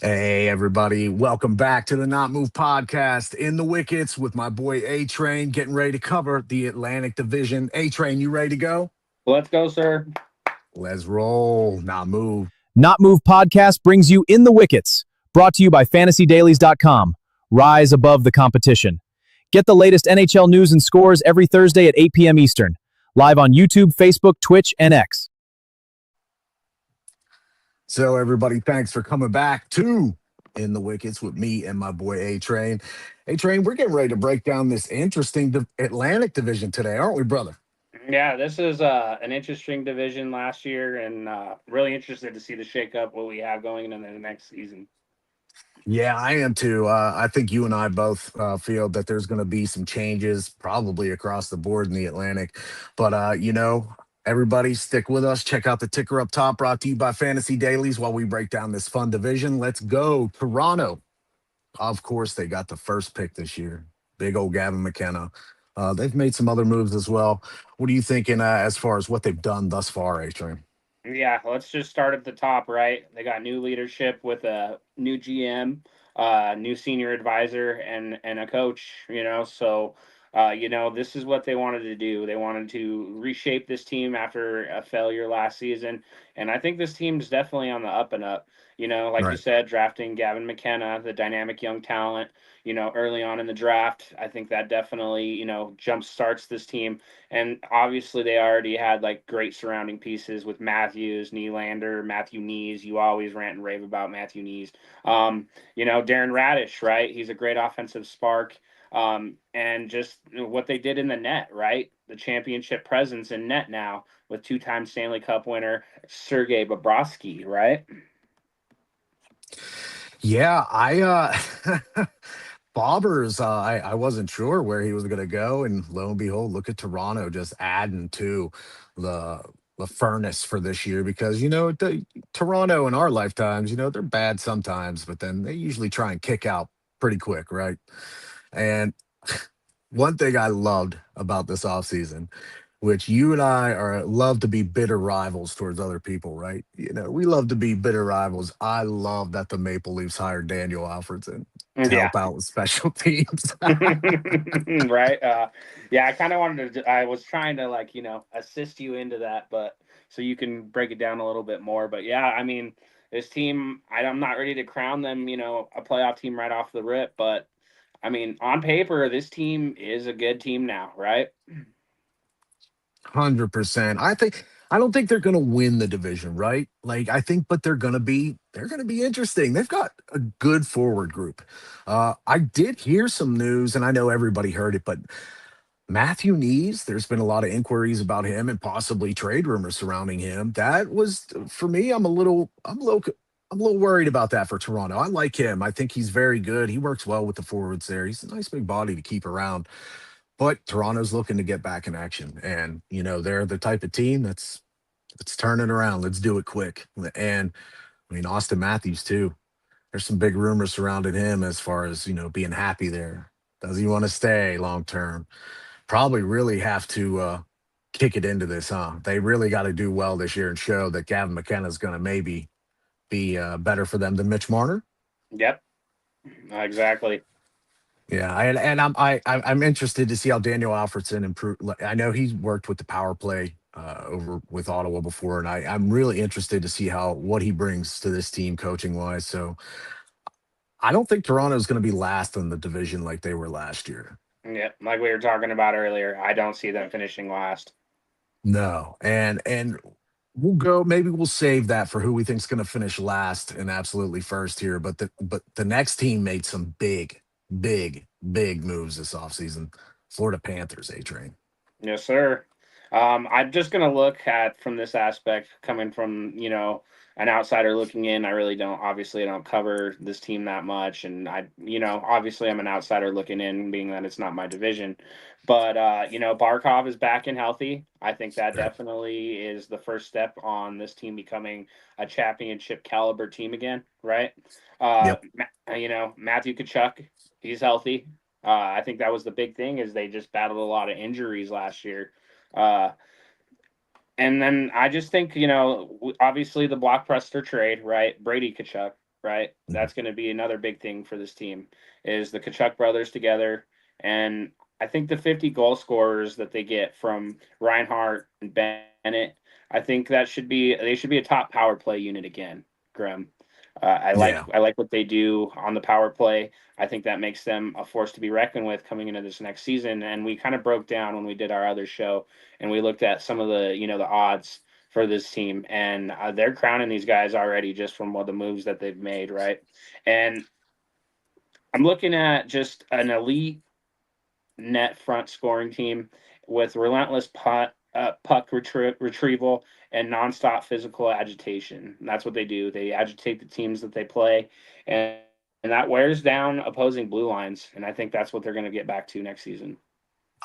Hey, everybody. Welcome back to the Not Move podcast in the Wickets with my boy A Train getting ready to cover the Atlantic Division. A Train, you ready to go? Let's go, sir. Let's roll. Not move. Not Move Podcast brings you In the Wickets, brought to you by FantasyDailies.com. Rise above the competition. Get the latest NHL news and scores every Thursday at 8 p.m. Eastern, live on YouTube, Facebook, Twitch, and X. So, everybody, thanks for coming back to In the Wickets with me and my boy A Train. A Train, we're getting ready to break down this interesting Atlantic Division today, aren't we, brother? Yeah, this is an interesting division last year, and really interested to see the shakeup what we have going into the next season. Yeah, I am too. I think you and I both feel that there's going to be some changes probably across the board in the Atlantic. But, everybody stick with us. Check out the ticker up top brought to you by Fantasy Dailies while we break down this fun division. Let's go. Toronto. Of course, they got the first pick this year. Big old Gavin McKenna. They've made some other moves as well. What are you thinking as far as what they've done thus far, A-Train? Yeah, let's just start at the top, right? They got new leadership with a new GM, new senior advisor, and a coach. This is what they wanted to do. They wanted to reshape this team after a failure last season, and I think this team is definitely on the up and up. Like you Right. said, drafting Gavin McKenna, the dynamic young talent. Early on in the draft, I think that definitely jump starts this team, and obviously, they already had like great surrounding pieces with Matthews, Nylander, Matthew Knees. You always rant and rave about Matthew Knees. Darren Radish, right? He's a great offensive spark. And just what they did in the net, right? The championship presence in net now with two-time Stanley Cup winner Sergei Bobrovsky, right? Yeah, Bobbers, I wasn't sure where he was going to go, and lo and behold, look at Toronto just adding to the the furnace for this year because Toronto in our lifetimes, they're bad sometimes, but then they usually try and kick out pretty quick, right? And one thing I loved about this offseason, which you and I are love to be bitter rivals towards other people, right? We love to be bitter rivals. I love that the Maple Leafs hired Daniel Alfredson to Yeah. help out with special teams. Right. Yeah, I kind of wanted to, I was trying to like, assist you into that, but so you can break it down a little bit more. But yeah, I mean, this team, I'm not ready to crown them, a playoff team right off the rip, but I mean, on paper, this team is a good team now, right? 100%. I don't think they're going to win the division, right? Like I think, but they're going to be interesting. They've got a good forward group. I did hear some news, and I know everybody heard it, but Matthew Nees, there's been a lot of inquiries about him and possibly trade rumors surrounding him. That was for me. I'm a little worried about that for Toronto. I like him. I think he's very good. He works well with the forwards there. He's a nice big body to keep around. But Toronto's looking to get back in action, and they're the type of team that's let's turn it around. Let's do it quick. And I mean Austin Matthews too. There's some big rumors surrounding him as far as being happy there. Does he want to stay long term? Probably really have to kick it into this, huh? They really got to do well this year and show that Gavin McKenna is going to maybe be better for them than Mitch Marner. Yep, exactly. Yeah, and I'm interested to see how Daniel Alfredson improve. I know he's worked with the power play over with Ottawa before, and I'm really interested to see how what he brings to this team coaching wise. So I don't think Toronto's going to be last in the division like they were last year. Yep, like we were talking about earlier, I don't see them finishing last. No, and we'll go. Maybe we'll save that for who we think's going to finish last and absolutely first here. But the next team made some big moves this offseason. Florida Panthers, A Train. Yes, sir. I'm just gonna look at from this aspect, coming from an outsider looking in. I really don't, obviously, I don't cover this team that much, and obviously, I'm an outsider looking in, being that it's not my division. But Barkov is back and healthy. I think that Right. definitely is the first step on this team becoming a championship caliber team again, right? Yep. Matthew Kachuk, he's healthy. I think that was the big thing is they just battled a lot of injuries last year. Uh, and then I just think, obviously the blockbuster trade, right? Brady Kachuk, right? Mhm. That's going to be another big thing for this team is the Kachuk brothers together. And I think the 50 goal scorers that they get from Reinhardt and Bennett, I think that should be they should be a top power play unit again, Grim. Yeah, I like what they do on the power play. I think that makes them a force to be reckoned with coming into this next season. And we kind of broke down when we did our other show, and we looked at some of the the odds for this team, and they're crowning these guys already just from what the moves that they've made, right? And I'm looking at just an elite net front scoring team with relentless puck retrieval and nonstop physical agitation. And that's what they do. They agitate the teams that they play, and and that wears down opposing blue lines. And I think that's what they're going to get back to next season.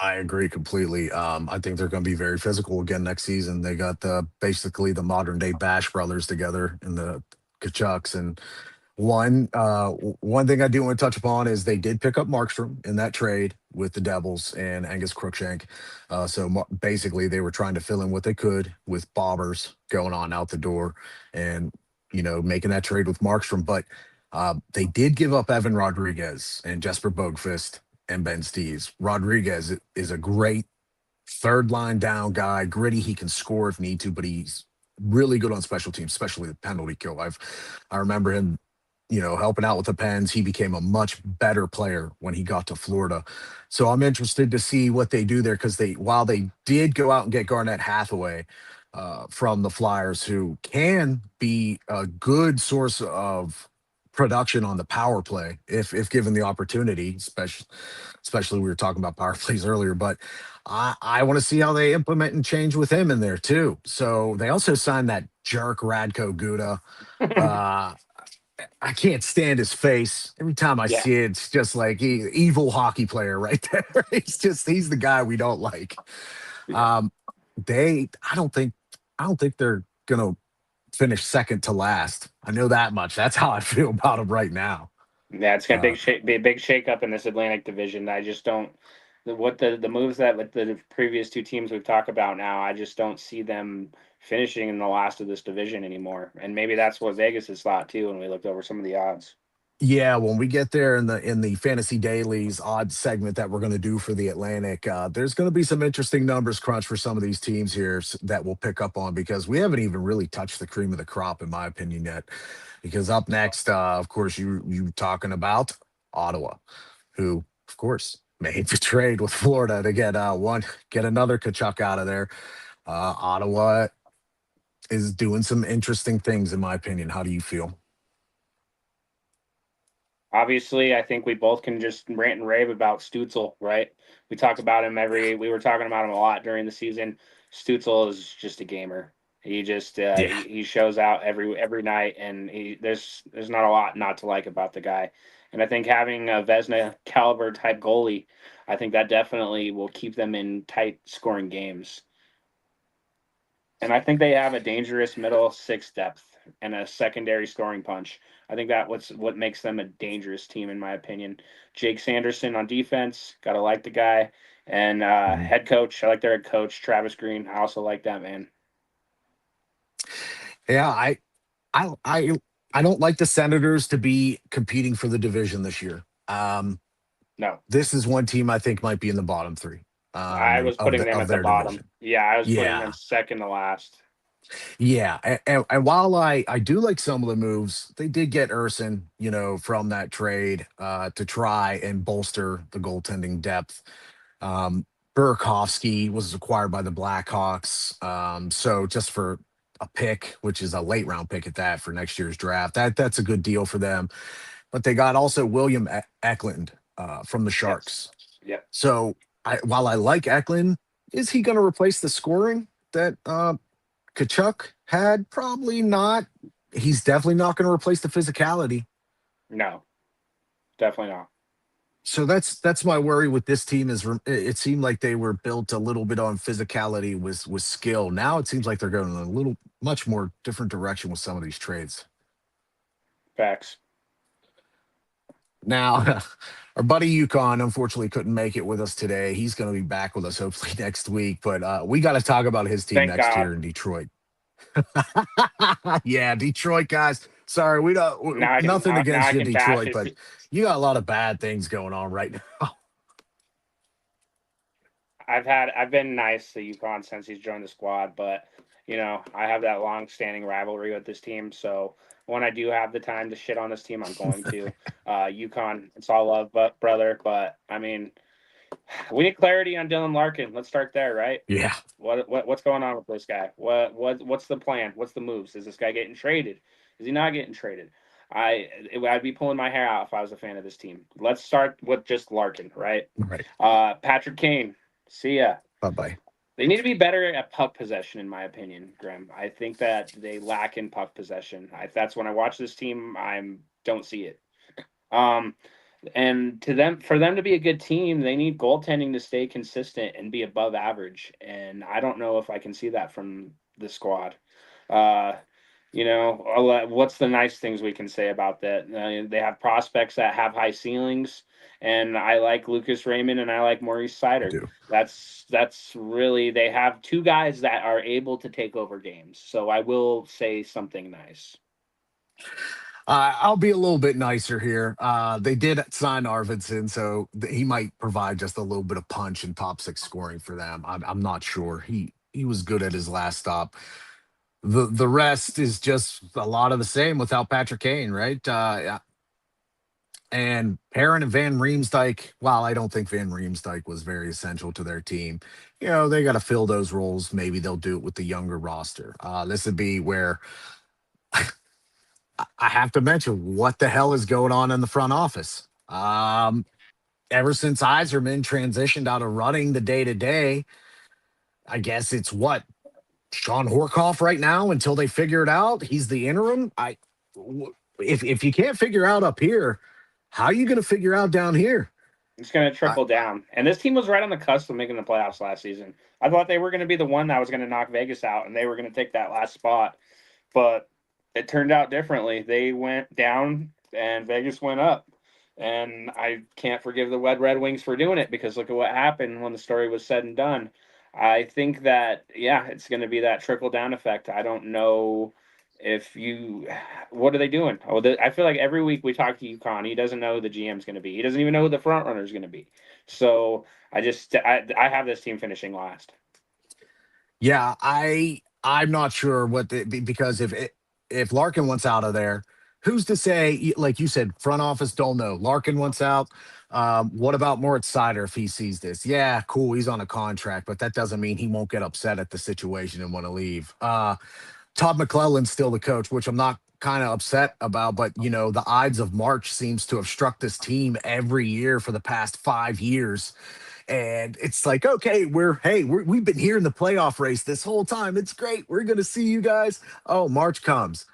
I agree completely. I think they're going to be very physical again next season. They got the basically the modern day Bash brothers together in the Kachucks, and one thing I do want to touch upon is they did pick up Markstrom in that trade with the Devils and Angus Crookshank. Basically, they were trying to fill in what they could with bobbers going on out the door, and making that trade with Markstrom. But they did give up Evan Rodriguez and Jesper Bogfist and Ben Steves. Rodriguez is a great third line down guy, gritty. He can score if need to, but he's really good on special teams, especially the penalty kill. I remember him, helping out with the Pens. He became a much better player when he got to Florida. So I'm interested to see what they do there because while they did go out and get Garnett Hathaway from the Flyers, who can be a good source of production on the power play if given the opportunity, especially we were talking about power plays earlier, but I want to see how they implement and change with him in there too. So they also signed that jerk Radko Guda. Uh, I can't stand his face. Every time I Yeah, see it, it's just like evil hockey player right there. He's the guy we don't like. yeah. Um, I don't think they're gonna finish second to last. I know that much. That's how I feel about them right now. Yeah, it's gonna Uh, be a big shake up in this Atlantic division. I just don't what the moves that with the previous two teams we've talked about now. I just don't see them finishing in the last of this division anymore. And maybe that's what Vegas has thought too when we looked over some of the odds. Yeah, when we get there in the fantasy dailies odds segment that we're going to do for the Atlantic, there's going to be some interesting numbers crunch for some of these teams here that we'll pick up on because we haven't even really touched the cream of the crop, in my opinion, yet. Because up next, of course, you talking about Ottawa, who, of course, made the trade with Florida to get another Kachuk out of there. Ottawa is doing some interesting things, in my opinion. How do you feel? Obviously, I think we both can just rant and rave about Stutzel, right? We talk about him we were talking about him a lot during the season. Stutzel is just a gamer. He just Yeah. he shows out every night, and there's not a lot not to like about the guy. And I think having a Vesna caliber type goalie, I think that definitely will keep them in tight scoring games. And I think they have a dangerous middle six depth and a secondary scoring punch. I think what makes them a dangerous team, in my opinion. Jake Sanderson on defense, gotta like the guy, and Mhm. head coach. I like their head coach Travis Green. I also like that man. Yeah, I I I don't like the Senators to be competing for the division this year. No, This is one team I think might be in the bottom three I was putting them of at the their bottom. division. Yeah, I was putting them Yeah, second to last. yeah, and while I do like some of the moves, they did get Urson, from that trade to try and bolster the goaltending depth. Um, Burakovsky was acquired by the Blackhawks, so just for a pick, which is a late round pick at that for next year's draft, that's a good deal for them. But they got also William Eklund from the Yes. Sharks. Yep. So while I like Eklund, is he going to replace the scoring that Kachuk had? Probably not. He's definitely not going to replace the physicality. No, definitely not. So that's my worry with this team is it seemed like they were built a little bit on physicality with skill. Now it seems like they're going in a little much more different direction with some of these trades. Facts. Now, our buddy Yukon unfortunately couldn't make it with us today. He's going to be back with us hopefully next week, but we got to talk about his team Thank next God. year in Detroit. Yeah, Detroit guys. Sorry, we don't. Now I can Nothing now against I you, can bash Detroit, his. but you got a lot of bad things going on right now. I've been nice to UConn since he's joined the squad, but I have that long standing rivalry with this team. So when I do have the time to shit on this team, I'm going to. UConn, it's all love, but brother. But I mean, we need clarity on Dylan Larkin. Let's start there, right? Yeah, What's going on with this guy? What's the plan? What's the moves? Is this guy getting traded? Is he not getting traded? I'd be pulling my hair out if I was a fan of this team. Let's start with just Larkin, right? right. Patrick Kane, see ya. Bye bye. They need to be better at puck possession, in my opinion, Graham. I think that they lack in puck possession. That's when I watch this team, I don't see it. Um, and for them to be a good team, they need goaltending to stay consistent and be above average. And I don't know if I can see that from the squad. Uh, what's the nice things we can say about that? They have prospects that have high ceilings, and I like Lucas Raymond and I like Maurice I Sider. do. That's really, they have two guys that are able to take over games. So I will say something nice. I'll be a little bit nicer here. They did sign Arvidsson, so he might provide just a little bit of punch and top six scoring for them. I'm not sure. He was good at his last stop. The rest is just a lot of the same without Patrick Kane, right? Yeah. And Perrin and Van Riemsdyk, while I don't think Van Riemsdyk was very essential to their team, they got to fill those roles. Maybe they'll do it with the younger roster. This would be where I have to mention what the hell is going on in the front office. Ever since Iserman transitioned out of running the day to day, I guess it's what Sean Horkoff right now until they figure it out. He's the interim. If you can't figure out up here, how are you going to figure out down here? It's going to I, trickle down. And this team was right on the cusp of making the playoffs last season. I thought they were going to be the one that was going to knock Vegas out, and they were going to take that last spot. But it turned out differently. They went down, and Vegas went up. And I can't forgive the Red Wings for doing it, because look at what happened when the story was said and done. I think that, yeah, it's going to be that trickle down effect. I don't know if you, what are they doing? I feel like every week we talk to UConn, he doesn't know who the GM's going to be. He doesn't even know who the front runner is going to be. So I have this team finishing last. yeah, I'm not sure because if Larkin wants out of there, who's to say? Like you said, front office don't know. Larkin wants out. What about Moritz Seider if he sees this? Yeah, cool. He's on a contract, but that doesn't mean he won't get upset at the situation and want to leave. Todd McClellan's still the coach, which I'm not kind of upset about. But the Ides of March seems to have struck this team every year for the past 5 years, and it's like, okay, we've been here in the playoff race this whole time. It's great. We're gonna see you guys. Oh, March comes.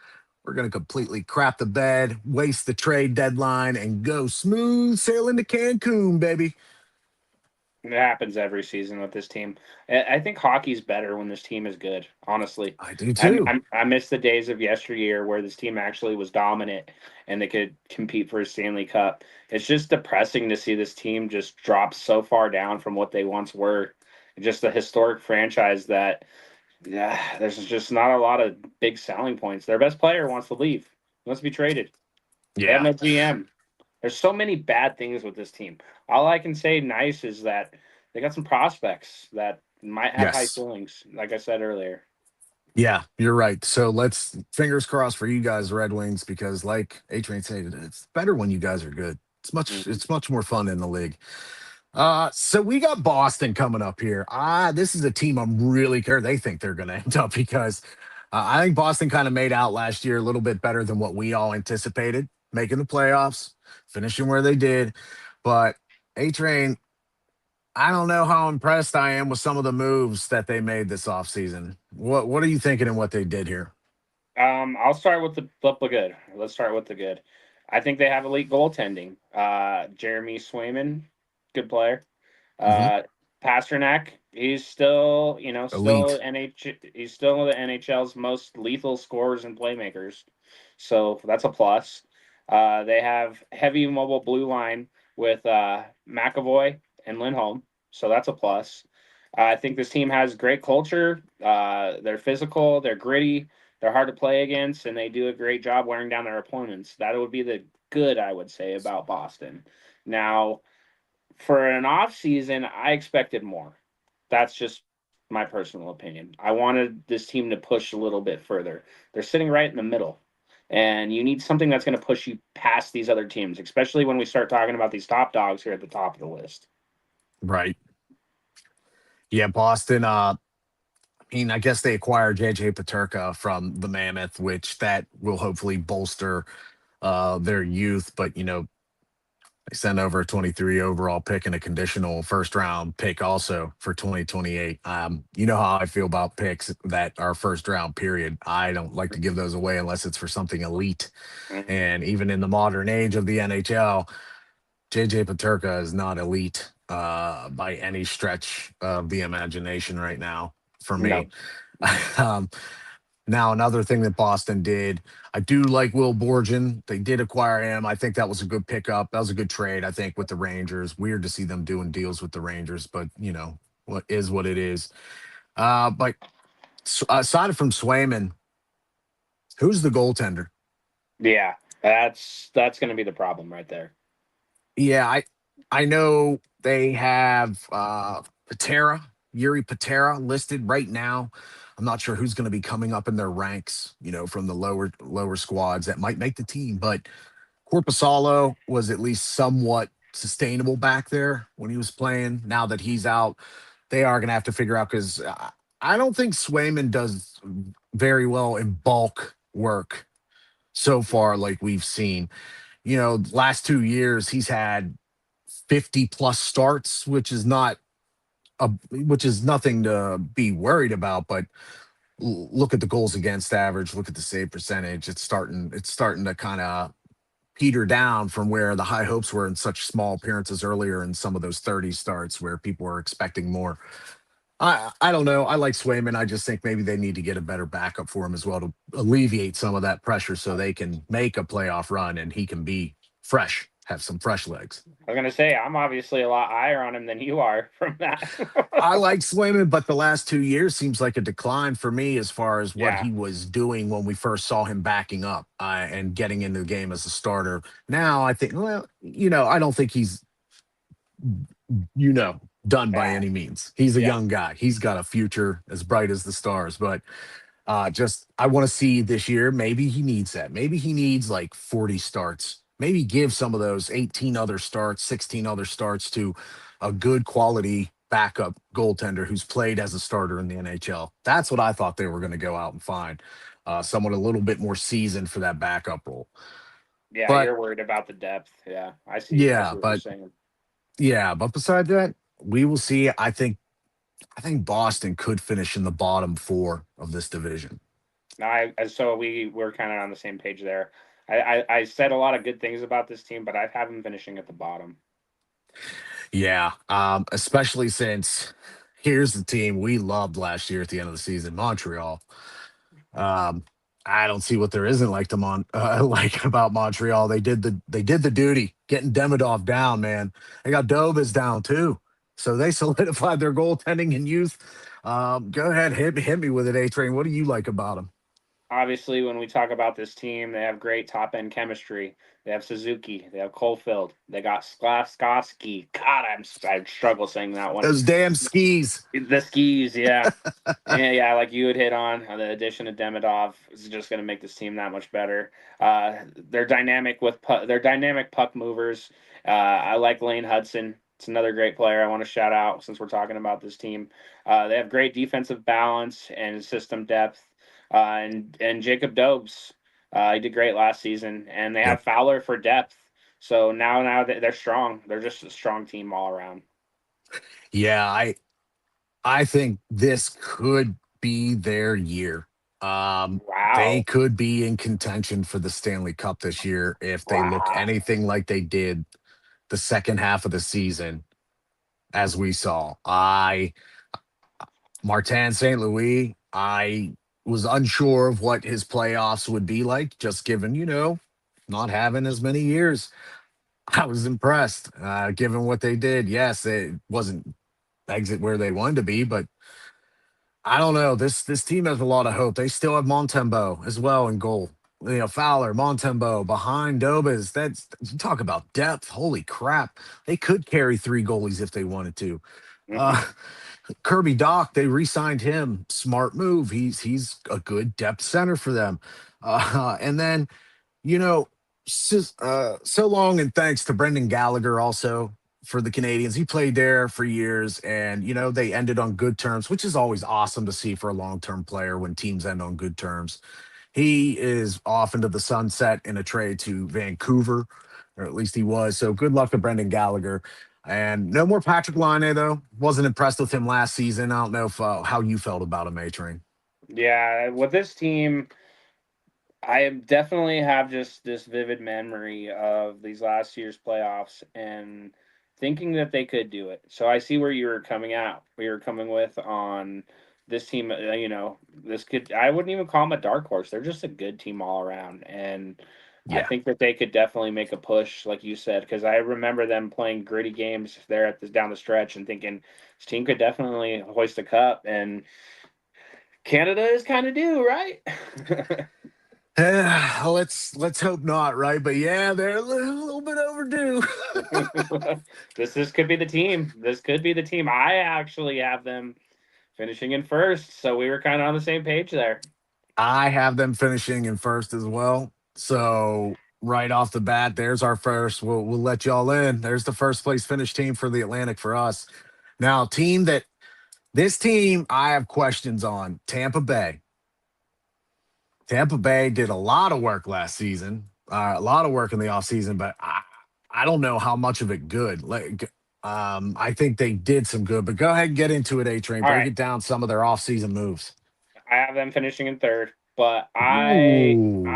We're gonna completely crap the bed, waste the trade deadline, and go smooth sailing to Cancun, baby. It happens every season with this team. I think hockey's better when this team is good. Honestly, I do too. I miss the days of yesteryear where this team actually was dominant and they could compete for a Stanley Cup. It's just depressing to see this team just drop so far down from what they once were. Just a historic franchise that, yeah, there's just not a lot of big selling points. Their best player wants to leave. He wants to be traded. They have Yeah. no GM. There's so many bad things with this team. All I can say nice is that they got some prospects that might have high Yes. ceilings, like I said earlier. Yeah, you're right. So let's fingers crossed for you guys, Red Wings, because like A-Train said, it's better when you guys are good. Mhm. It's much more fun in the league. So we got Boston coming up here. This is a team I'm really care they think they're going to end up because I think Boston kind of made out last year a little bit better than what we all anticipated, making the playoffs, finishing where they did. But A Train, I don't know how impressed I am with some of the moves that they made this offseason. What are you thinking and what they did here? I'll start with the good. Let's start with the good. I think they have elite goaltending. Jeremy Swayman, good player. Hmm. Uh, Pasternak, he's still, Elite. he's still the NHL's most lethal scorers and playmakers. So that's a plus. They have heavy mobile blue line with McAvoy and Lindholm. So that's a plus. I think this team has great culture. They're physical, they're gritty, they're hard to play against, and they do a great job wearing down their opponents. That would be the good I would say about Boston. Now, for an off season, I expected more. That's just my personal opinion. I wanted this team to push a little bit further. They're sitting right in the middle. And you need something that's going to push you past these other teams, especially when we start talking about these top dogs here at the top of the list. Right. Yeah, Boston. I mean, I guess they acquired JJ Paterka from the Mammoth, which that will hopefully bolster their youth. But they sent over a 23 overall pick and a conditional first round pick also for 2028. You know how I feel about picks that are first round period. I don't like to give those away unless it's for something elite. Mhm. And even in the modern age of the NHL, JJ Paterka is not elite by any stretch of the imagination right now for me. No. um, Now, another thing that Boston did, I do like Will Borgen. They did acquire him. I think that was a good pickup. That was a good trade, I think, with the Rangers. Weird to see them doing deals with the Rangers, but what it is. But aside from Swayman, who's the goaltender? Yeah, that's going to be the problem right there. Yeah, I know they have Patera, Yuri Patera listed right now. I'm not sure who's going to be coming up in their ranks, from the lower squads that might make the team, but Corpusalo was at least somewhat sustainable back there when he was playing. Now that he's out, they are going to have to figure out because I don't think Swayman does very well in bulk work so far, like we've seen. Last 2 years he's had 50 plus starts, which is nothing to be worried about. But look at the goals against average, look at the save percentage. It's starting to kind of peter down from where the high hopes were in such small appearances earlier in some of those 30 starts where people were expecting more. I don't know. I like Swayman. I just think maybe they need to get a better backup for him as well to alleviate some of that pressure so they can make a playoff run and he can be fresh, have some fresh legs. I was going to say I'm obviously a lot higher on him than you are from that. I like Swayman, but the last 2 years seems like a decline for me as far as what Yeah, he was doing when we first saw him backing up and getting into the game as a starter. Now I think, well, I don't think he's you know, done by yeah, any means. He's a yeah. young guy. He's got a future as bright as the stars. But just I want to see this year. Maybe he needs that. Maybe he needs like 40 starts. Maybe give some of those 18 other starts, 16 other starts to a good quality backup goaltender who's played as a starter in the NHL. That's what I thought they were going to go out and find. Someone a little bit more seasoned for that backup role. Yeah, But you're worried about the depth. Yeah, I yeah, see what you're but saying. yeah, but beside that, we will see. I think Boston could finish in the bottom four of this division. No, so we're kind of on the same page there. I said a lot of good things about this team, but I have them finishing at the bottom. Yeah, especially since here's the team we loved last year at the end of the season, Montreal. Um, I don't see what there isn't like like about Montreal. They did the duty, getting Demidov down, man. They got Dobas down too, so they solidified their goaltending and youth. Go ahead, hit me with it, A Train. What do you like about them? Obviously, when we talk about this team, they have great top end chemistry. They have Suzuki, they have Coalfield, they got Slaskoski. God, I struggle saying that one. Those damn skis. The skis, yeah. And yeah, like you would hit on, the addition of Demidov is just going to make this team that much better. They're dynamic they're dynamic puck movers. I like Lane Hudson. It's another great player I want to shout out since we're talking about this team. They have great defensive balance and system depth. And Jacob Dobes, he did great last season, and they have Yep. Fowler for depth. So now they're strong. They're just a strong team all around. Yeah, I think this could be their year. They Wow, could be in contention for the Stanley Cup this year if they look wow. anything like they did the second half of the season, as we saw. Martin St. Louis, I was unsure of what his playoffs would be like, just given, not having as many years. I was impressed, given what they did. Yes, it wasn't exit where they wanted to be, but I don't know. This team has a lot of hope. They still have Montembeau as well in goal. Fowler, Montembeau behind Dobas. That's you talk about depth. Holy crap. They could carry three goalies if they wanted to. Mhm. Uh Kirby Doc, they re-signed him. Smart move. He's a good depth center for them. And then you know, so long and thanks to Brendan Gallagher also for the Canadians. He played there for years, and they ended on good terms, which is always awesome to see for a long-term player when teams end on good terms. He is off into the sunset in a trade to Vancouver, or at least he was. So good luck to Brendan Gallagher. And no more Patrick Laine, though. Wasn't impressed with him last season. I don't know if how you felt about him, A Train. Yeah, with this team, I definitely have just this vivid memory of these last year's playoffs and thinking that they could do it. So I see where you were coming out. We were coming with on this team. This could. I wouldn't even call them a dark horse. They're just a good team all around, and I Yeah. think that they could definitely make a push, like you said, because I remember them playing gritty games there at this down the stretch and thinking this team could definitely hoist a cup. And Canada is kind of due, right? Let's hope not, right? But yeah, they're a little bit overdue. This could be the team. This could be the team. I actually have them finishing in first, so we were kind of on the same page there. I have them finishing in first as well. So right off the bat, there's our first. We'll let y'all in. There's the first place finish team for the Atlantic for us. Now, this team I have questions on. Tampa Bay. Tampa Bay did a lot of work last season, a lot of work in the offseason, but I don't know how much of it good. I think they did some good, but go ahead and get into it, A Train. All Break right, it down some of their offseason moves. I have them finishing in third, but Ooh.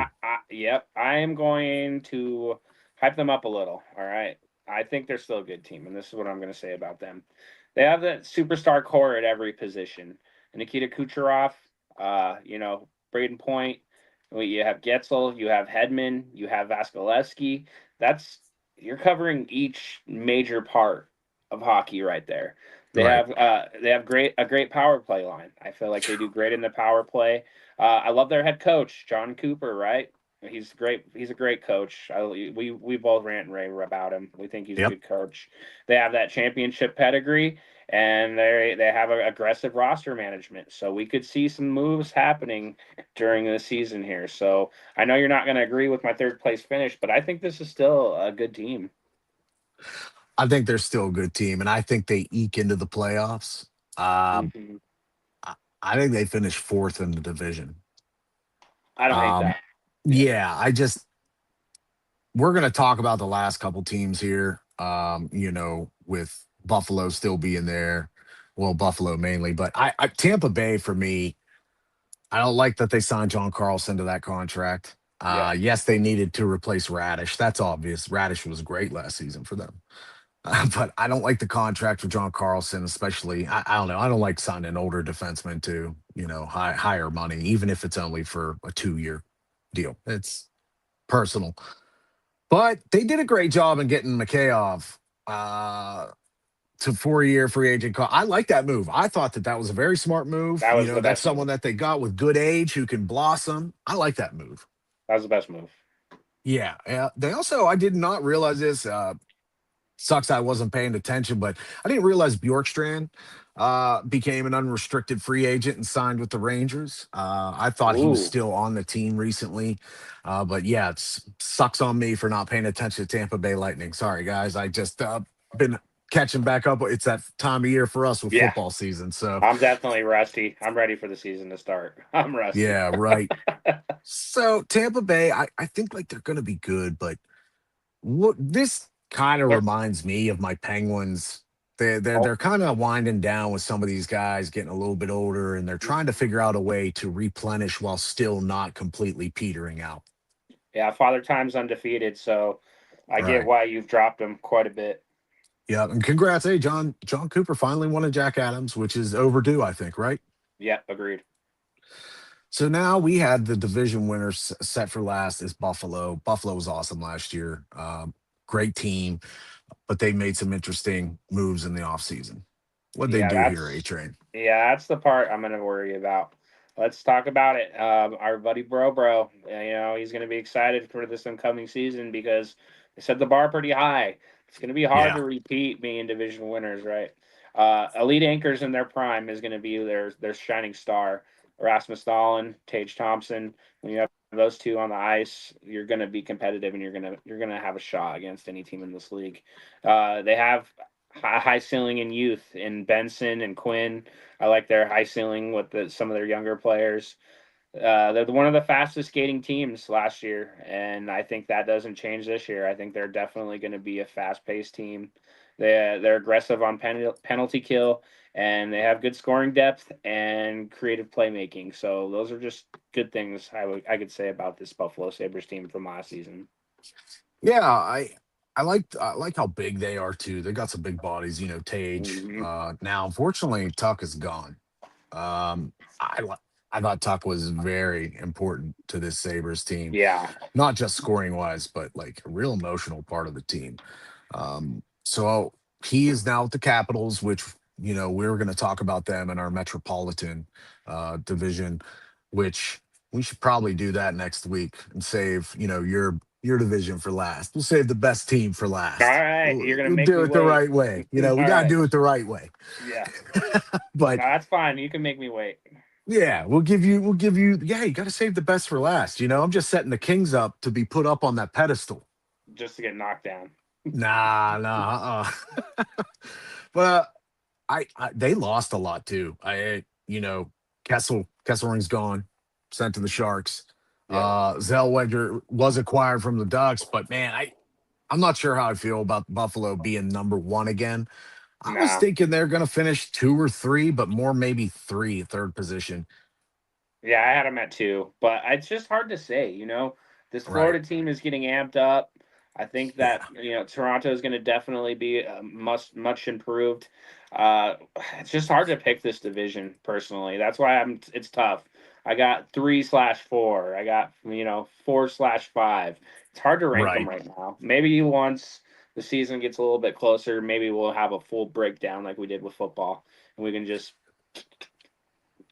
yep, I am going to hype them up a little. All right, I think they're still a good team, and this is what I'm going to say about them. They have that superstar core at every position. Nikita Kucherov, Braden Point. You have Getzel, you have Hedman, you have Vasilevsky. That's you're covering each major part of hockey right there. Right. They have a great power play line. I feel like they do great in the power play. I love their head coach, John Cooper. Right, he's great. He's a great coach. We both rant and rave about him. We think he's a Yep. good coach. They have that championship pedigree, and they have a aggressive roster management. So we could see some moves happening during the season here. So I know you're not going to agree with my third place finish, but I think this is still a good team. I think they're still a good team, and I think they eke into the playoffs. Um, Mhm. I I think they finish fourth in the division. I don't hate Um, that. Yeah. yeah, we're going to talk about the last couple teams here. With Buffalo still being there. Well, Buffalo mainly, but I Tampa Bay for me. I don't like that they signed John Carlson to that contract. Yeah. Yes, they needed to replace Radish. That's obvious. Radish was great last season for them. But I don't like the contract for John Carlson, especially. I don't know. I don't like signing older defensemen to, higher money, even if it's only for a 2-year deal. It's personal. But they did a great job in getting Mikheyev to 4-year free agent. I like that move. I thought that was a very smart move. That was the That's best someone move. that they got with good age who can blossom. I like that move. That was the best move. Yeah. They also, I did not realize this. Sucks I wasn't paying attention, but I didn't realize Bjorkstrand became an unrestricted free agent and signed with the Rangers. I thought he was Ooh. still on the team recently, but yeah, it sucks on me for not paying attention to Tampa Bay Lightning. Sorry, guys, I just been catching back up. It's that time of year for us with Yeah. football season, so I'm definitely rusty. I'm ready for the season to start. I'm rusty. yeah, right. So Tampa Bay, I think like they're going to be good, but what this kind of They're- reminds me of my Penguins. They're oh, kind of winding down with some of these guys getting a little bit older, and they're trying to figure out a way to replenish while still not completely petering out. yeah, Father Time's undefeated, so I get Right. why you've dropped him quite a bit. Yeah. And congrats, hey John Cooper finally won a Jack Adams, which is overdue, I think. Right. Yeah, agreed. So now we had the division winners set for last is Buffalo. Buffalo was awesome last year. Great team, but they made some interesting moves in the offseason. What'd they Yeah, do here, A Train? that's the part I'm gonna worry about. Let's talk about it. Our buddy Bro, he's gonna be excited for this incoming season because they set the bar pretty high. It's gonna be hard Yeah. to repeat being division winners, right? Elite anchors in their prime is gonna be their shining star. Rasmus Dahlin, Tage Thompson. When you have those two on the ice, you're gonna be competitive and you're gonna have a shot against any team in this league. They have high ceiling in youth in Benson and Quinn. I like their high ceiling with some of their younger players. They're one of the fastest skating teams last year, and I think that doesn't change this year. I think they're definitely going to be a fast-paced team. They're aggressive on penalty kill, and they have good scoring depth and creative playmaking. So those are just good things I could say about this Buffalo Sabres team from last season. Yeah, I like how big they are too. They got some big bodies, Tage. Mm-hmm. Now unfortunately Tuck is gone. Um I li- I thought Tuck was very important to this Sabres team, Yeah, not just scoring wise, but like a real emotional part of the team. So he is now at the Capitals, which we were going to talk about them in our Metropolitan division, which we should probably do that next week and save your division for last. We'll save the best team for all last. right, We'll, you're gonna we'll make do me it the wait. right way. All We got to right, do it the right way. yeah. But No, that's fine. You can make me wait yeah, we'll give you yeah, you got to save the best for last. I'm just setting the Kings up to be put up on that pedestal. just to get knocked down. Nah, nah. But they lost a lot too. Kesselring's gone, sent to the Sharks. Yep. Zellweger was acquired from the Ducks, but man, I'm not sure how I feel about Buffalo being number one again. I was Nah. thinking they're gonna finish two or three, but more maybe three, third position. Yeah, I had him at two, but it's just hard to say. This Right. Florida team is getting amped up. I think that Yeah. Toronto is going to definitely be much improved. Uh, it's just hard to pick this division personally. That's why It's tough. I got 3/4. I got 4/5. It's hard to rank them Right. right now. Maybe once the season gets a little bit closer, maybe we'll have a full breakdown like we did with football, and we can just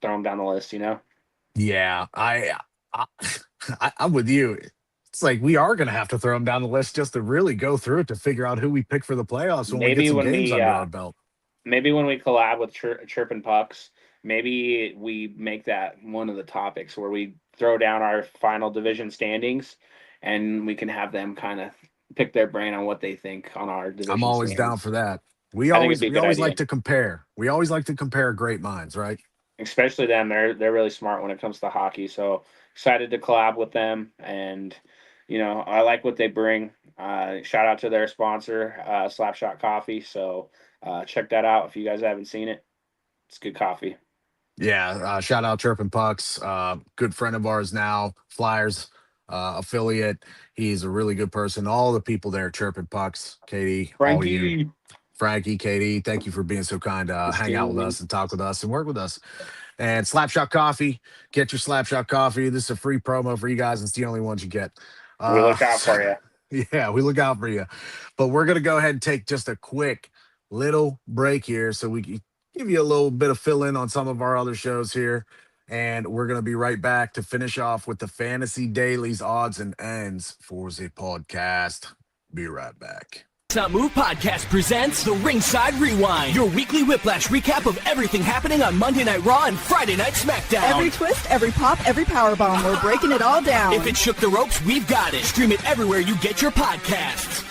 throw them down the list. Yeah. I I'm with you. It's like we are gonna have to throw them down the list just to really go through it to figure out who we pick for the playoffs when we get Maybe some when games we under our belt. maybe when we collab with Chirpin Pucks, maybe we make that one of the topics where we throw down our final division standings, and we can have them kind of pick their brain on what they think on our I'm division always down standings. for that. We I think it'd always be a we good always idea, like to compare. We always like to compare great minds, right? especially them. They're really smart when it comes to hockey. So excited to collab with them, and I like what they bring. Shout out to their sponsor, Slapshot Coffee. So check that out if you guys haven't seen it. It's good coffee. Yeah. Shout out Chirpin Pucks. Good friend of ours now, Flyers affiliate. He's a really good person. All the people there, Chirpin Pucks, Katie, all you, Frankie, Frankie, Katie, thank you for being so kind to hang out with Christine. us and talk with us and work with us. And Slapshot Coffee, get your Slapshot Coffee. This is a free promo for you guys. It's the only ones you get. We look out for you. Yeah, we look out for you. But we're gonna go ahead and take just a quick little break here so we can give you a little bit of fill in on some of our other shows here. And we're gonna be right back to finish off with the Fantasy Dailies odds and ends for the podcast. Be right back. Let's Not Move podcast presents the Ringside Rewind, your weekly whiplash recap of everything happening on Monday Night Raw and Friday Night SmackDown. Every twist, every pop, every powerbomb, we're breaking it all down. If it shook the ropes, we've got it. Stream it everywhere you get your podcasts.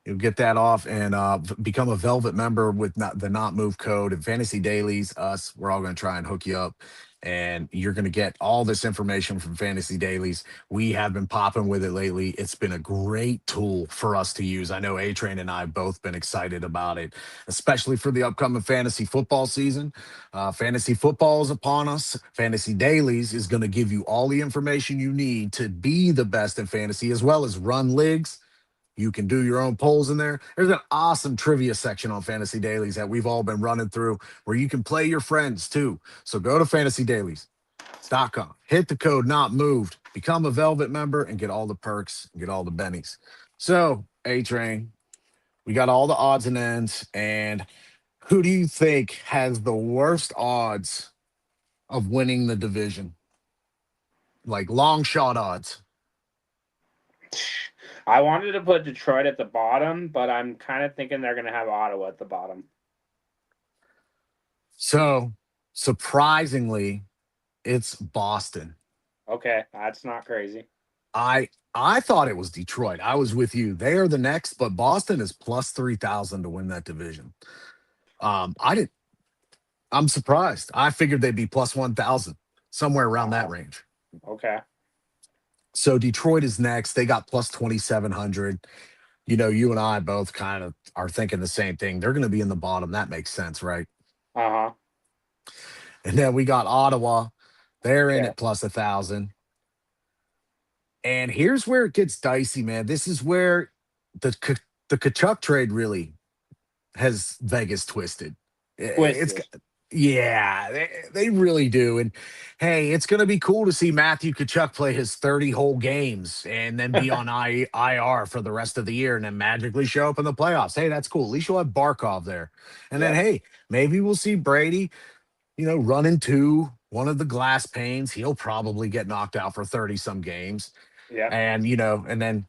You'll get that off and become a Velvet member with the Not Move code and Fantasy Dailies. Us, we're all going to try and hook you up and you're going to get all this information from Fantasy Dailies. We have been popping with it lately. It's been a great tool for us to use. I know A Train and I have both been excited about it, especially for the upcoming fantasy football season. Fantasy football is upon us. Fantasy Dailies is going to give you all the information you need to be the best in fantasy, as well as run leagues. You can do your own polls in there. There's an awesome trivia section on Fantasy Dailies that we've all been running through where you can play your friends too. So go to fantasydailies.com, hit the code not moved, become a Velvet member, and get all the perks and get all the bennies. So, A Train, we got all the odds and ends. And who do you think has the worst odds of winning the division? Like long shot odds. I wanted to put Detroit at the bottom, but I'm kind of thinking they're going to have Ottawa at the bottom. So, surprisingly, it's Boston. Okay, that's not crazy. I thought it was Detroit. I was with you. They are the next, but Boston is plus 3,000 to win that division. I didn't. I'm surprised. I figured they'd be plus 1,000, somewhere around that range. Okay. So Detroit is next. They got plus 2,700. You know, you and I both kind of are thinking the same thing. They're going to be in the bottom. That makes sense, right? Uh-huh. And then we got Ottawa. They're in Yeah. at plus 1,000. And here's where it gets dicey, man. This is where the Kachuk trade really has Vegas twisted. It's Twisted. yeah, they really do. And hey, it's going to be cool to see Matthew Kachuk play his 30 whole games and then be on IR for the rest of the year and then magically show up in the playoffs. Hey, that's cool. At least you'll have Barkov there. And then, Yeah. hey, maybe we'll see Brady, run into one of the glass panes. He'll probably get knocked out for 30 some games. Yeah. And, and then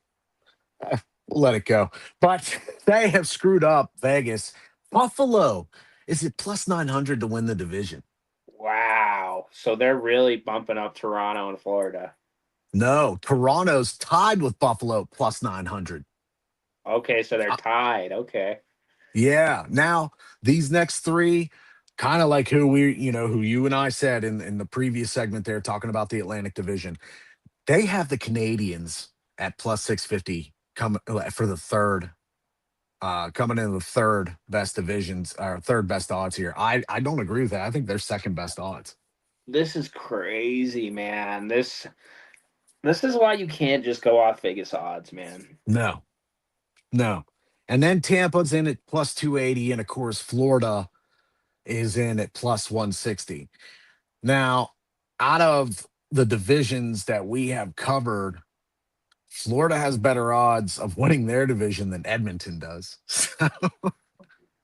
we'll let it go. But they have screwed up Vegas. Buffalo is it plus 900 to win the division? Wow. So they're really bumping up Toronto and Florida. No, Toronto's tied with Buffalo plus 900. Okay, so they're tied. Okay. Yeah. Now, these next three, kind of like who you and I said in the previous segment there, talking about the Atlantic Division, they have the Canadians at plus 650 come for the third. Coming in the third best divisions or third best odds here. I don't agree with that. I think they're second best odds. This is crazy, man. This is why you can't just go off Vegas odds, man. No. And then Tampa's in at plus 280, and of course, Florida is in at plus 160. Now, out of the divisions that we have covered, Florida has better odds of winning their division than Edmonton does. So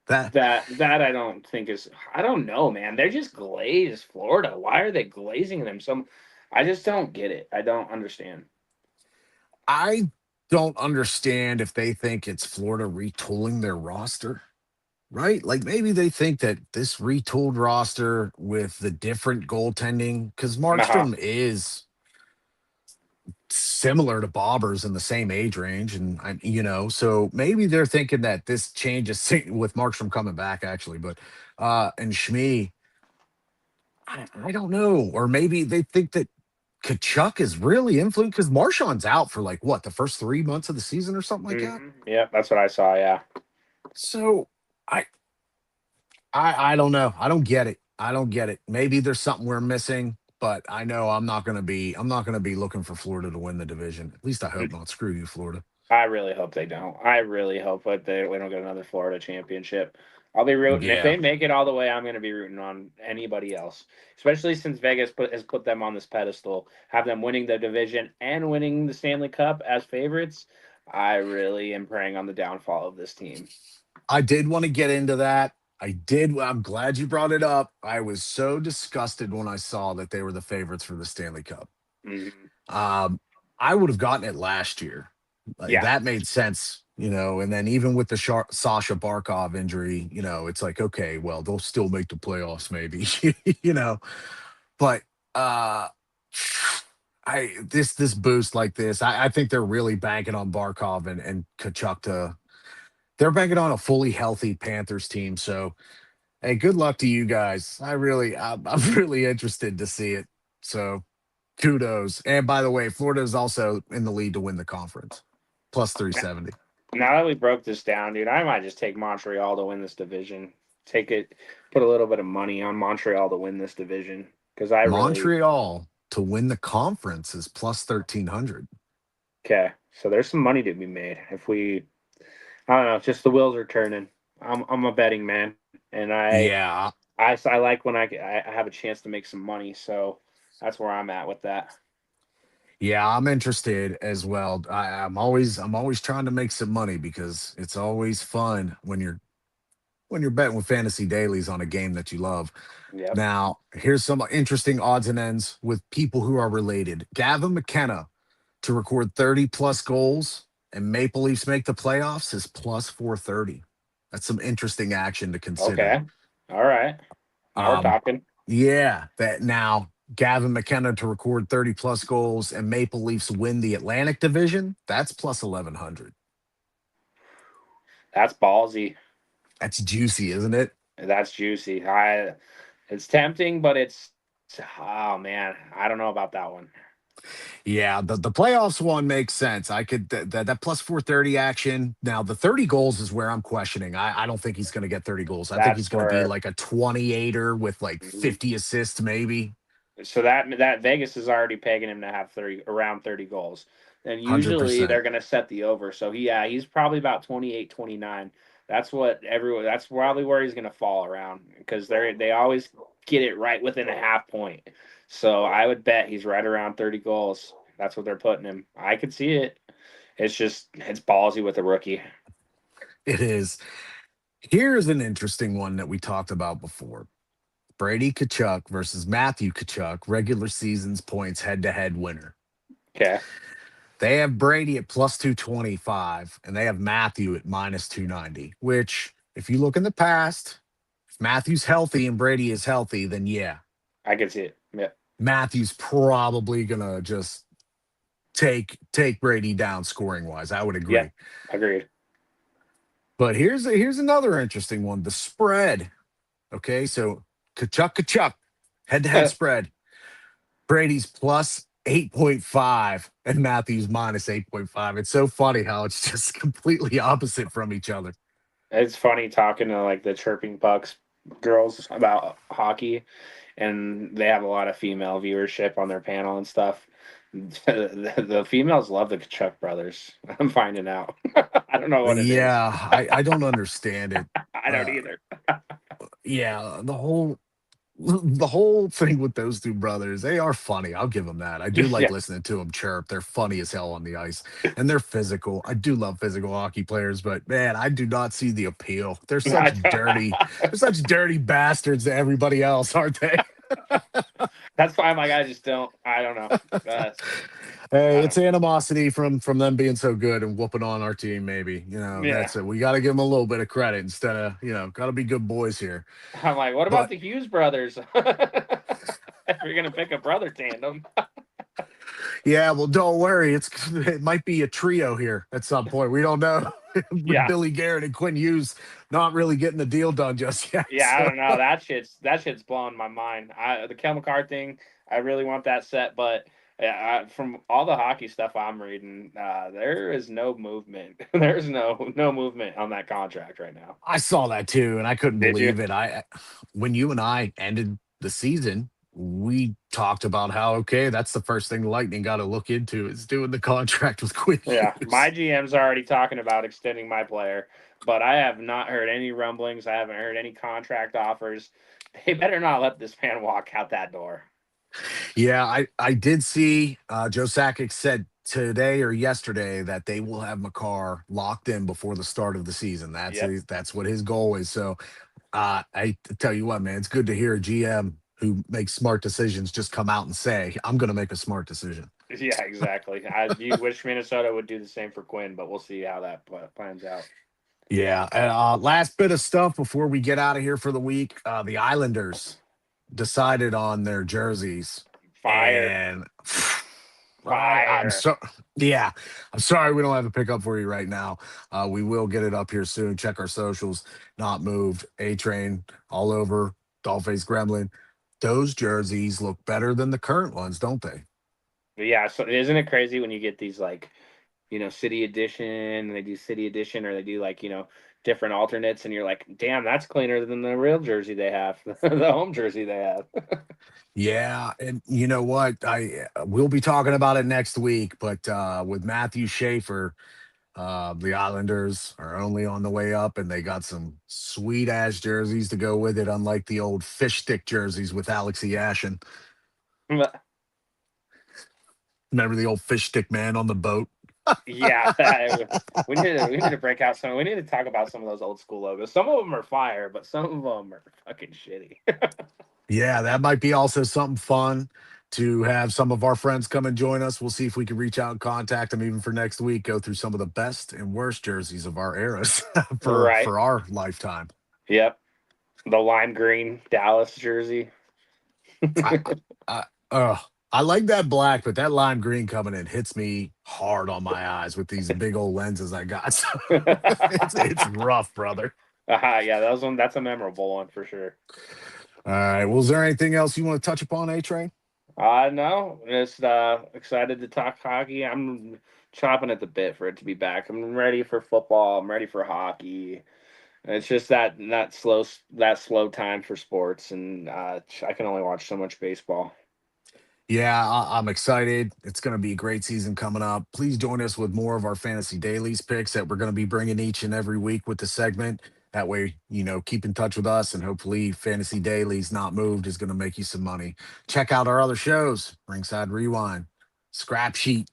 That I don't think is. I don't know, man. They're just glazed Florida. Why are they glazing them? I just don't get it. I don't understand. I don't understand if they think it's Florida retooling their roster, right? Like maybe they think that this retooled roster with the different goaltending, because Markstrom is similar to Bobbers in the same age range. And, so maybe they're thinking that this changes with Markstrom coming back, actually. But, and Schmee, I don't know. Or maybe they think that Kachuk is really influenced because Marchand's out for the first 3 months of the season or something like that. Yeah, that's what I saw. Yeah. So I don't know. I don't get it. Maybe there's something we're missing, but I know I'm not going to be looking for Florida to win the division. At least I hope not. Screw you, Florida. I really hope they don't. I really hope that we don't get another Florida championship. I'll be rooting. Yeah. If they make it all the way, I'm going to be rooting on anybody else, especially since Vegas has put them on this pedestal, have them winning the division and winning the Stanley Cup as favorites. I really am praying on the downfall of this team. I did want to get into that. I'm glad you brought it up. I was so disgusted when I saw that they were the favorites for the Stanley Cup. Mm-hmm. I would have gotten it last year. That made sense, and then even with the Sasha Barkov injury, it's like, okay, well, they'll still make the playoffs maybe, but this boost like this, I think they're really banking on Barkov and Kachuk they're banking on a fully healthy Panthers team. So Hey, good luck to you guys. I'm really interested to see it. So kudos. And by the way, Florida is also in the lead to win the conference, plus 370. Now that we broke this down, dude, I might just take Montreal to win this division. Take it, put a little bit of money on Montreal to win this division because I really Montreal to win the conference is plus 1300. okay. So there's some money to be made if we. I don't know, just the wheels are turning. I'm a betting man, and Yeah. I like when I have a chance to make some money. So that's where I'm at with that. Yeah, I'm interested as well. I'm always trying to make some money because it's always fun when you're betting with fantasy dailies on a game that you love. Yep. Now, here's some interesting odds and ends with people who are related. Gavin McKenna to record 30 plus goals and Maple Leafs make the playoffs is plus 430. That's some interesting action to consider. Okay. All right. Now we're Um, talking. yeah, that now Gavin McKenna to record 30 plus goals and Maple Leafs win the Atlantic Division, that's plus 1100. That's ballsy. That's juicy, isn't it? That's juicy. It's tempting, but oh man, I don't know about that one. Yeah, the playoffs one makes sense. I could that plus 430 action. Now the 30 goals is where I'm questioning. I don't think he's going to get 30 goals. I think he's That's going to be where. like a 28er with like Mhm. 50 assists maybe. So that Vegas is already pegging him to have 30 around 30 goals. And usually 100%. they're going to set the over. So yeah, he's probably about 28, 29. That's probably where he's going to fall around because they always get it right within a half point. So I would bet he's right around 30 goals. That's what they're putting him. I could see it. It's ballsy with a rookie. It is. Here's an interesting one that we talked about before. Brady Kachuk versus Matthew Kachuk, regular season's points head to head winner. Okay. They have Brady at plus 225 and they have Matthew at minus 290, which, if you look in the past, if Matthew's healthy and Brady is healthy, then yeah, I could see it. Yeah. Matthew's probably going to just take Brady down scoring wise. I would Yeah. agree. Agreed. But here's another interesting one, the spread. Okay, so Kachuk, head to head spread. Brady's plus 8.5 and Matthews minus 8.5. It's so funny how it's just completely opposite from each other. It's funny talking to like the chirping pucks girls about hockey, and they have a lot of female viewership on their panel and stuff. The females love the Kachuk brothers. I'm finding out. I don't know what it is. Yeah, I don't understand it. I don't Uh, either. yeah, the whole thing with those two brothers, they are funny. I'll give them that. I do like Yeah, listening to them chirp. They're funny as hell on the ice, and they're physical. I do love physical hockey players, but man, I do not see the appeal. They're such dirty bastards to everybody else, aren't they? that's fine. Like I just don't. I don't know. Hey, I it's don't. animosity from them being so good and whooping on our team. Maybe Yeah, that's it. We got to give them a little bit of credit instead of got to be good boys here. I'm like, what about But the Hughes brothers? If you're gonna pick a brother tandem, yeah, well, don't worry. It might be a trio here at some point. We don't know. With yeah, Billy Garrett and Quinn Hughes not really getting the deal done just yet. yeah. I So don't know. That shit's blowing my mind. The Kevin Carr thing, I really want that set, but yeah, from all the hockey stuff I'm reading, there is no movement. There's no movement on that contract right now. I saw that too, and I couldn't Did you? believe it. When you and I ended the season, we talked about how okay, that's the first thing the Lightning got to look into is doing the contract with Quinn Yeah, my Hughes. GM's already talking about extending my player, but I have not heard any rumblings. I haven't heard any contract offers. They better not let this man walk out that door. Yeah, I did see Joe Sakic said today or yesterday that they will have McCarr locked in before the start of the season. Yep. That's what his goal is. So I tell you what, man, it's good to hear a GM who makes smart decisions just come out and say, "I'm going to make a smart decision." Yeah, exactly. I do wish Minnesota would do the same for Quinn, but we'll see how that plans out. Yeah. And, last bit of stuff before we get out of here for the week. The Islanders decided on their jerseys, Fire. and I'm Fire. so yeah. I'm sorry we don't have a pickup for you right now. We will get it up here soon. Check our socials. Not moved. A Train all over. Dollface Gremlin. Those jerseys look better than the current ones, don't they? But yeah, so isn't it crazy when you get these like, city edition, and they do city edition, or they do like, different alternates, and you're like, damn, that's cleaner than the real jersey they have, the home jersey they have. Yeah, and you know what? I we'll be talking about it next week, but with Matthew Schaefer, the Islanders are only on the way up, and they got some sweet ass jerseys to go with it, unlike the old fish stick jerseys with Alex Yashin. Remember the old fish stick man on the boat? Yeah, we need to break out some. We need to talk about some of those old school logos. Some of them are fire, but some of them are fucking shitty. Yeah, that might be also something fun to have some of our friends come and join us. We'll see if we can reach out and contact them even for next week. Go through some of the best and worst jerseys of our eras for Right. for our lifetime. Yep. The lime green Dallas jersey. I I uh I like that black, but that lime green coming in hits me hard on my eyes with these big old lenses I got. So it's rough, brother. Yeah, that's a memorable one for sure. All right. Well, is there anything else you want to touch upon, A Train? No, just excited to talk hockey. I'm chopping at the bit for it to be back. I'm ready for football. I'm ready for hockey. It's just that slow time for sports, and I can only watch so much baseball. Yeah, I'm excited. It's going to be a great season coming up. Please join us with more of our fantasy dailies picks that we're going to be bringing each and every week with the segment. That way, keep in touch with us, and hopefully, Fantasy Dailies Not Moved is going to make you some money. Check out our other shows, Ringside Rewind, Scrap Sheet.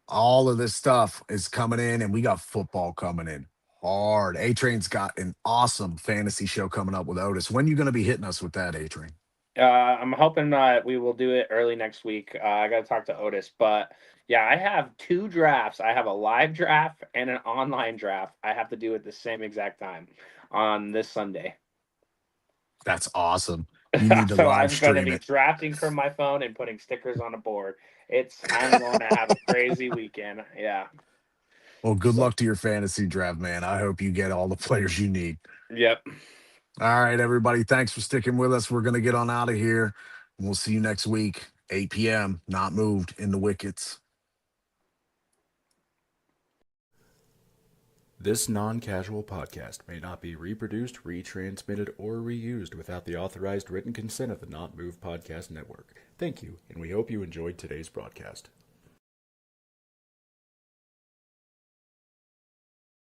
All of this stuff is coming in, and we got football coming in hard. A Train's got an awesome fantasy show coming up with Otis. When you going to be hitting us with that, A Train? I'm hoping we will do it early next week. I got to talk to Otis, but yeah, I have two drafts. I have a live draft and an online draft. I have to do at the same exact time on this Sunday. That's awesome. You need to So live I'm going to stream be it. drafting from my phone and putting stickers on a board. I'm going to have a crazy weekend. Yeah. Well, good So, luck to your fantasy draft, man. I hope you get all the players you need. yep. All right, everybody. Thanks for sticking with us. We're going to get on out of here. We'll see you next week, 8 p.m. Not moved in the Wickets. This non-casual podcast may not be reproduced, retransmitted, or reused without the authorized written consent of the Not Moved Podcast Network. Thank you, and we hope you enjoyed today's broadcast.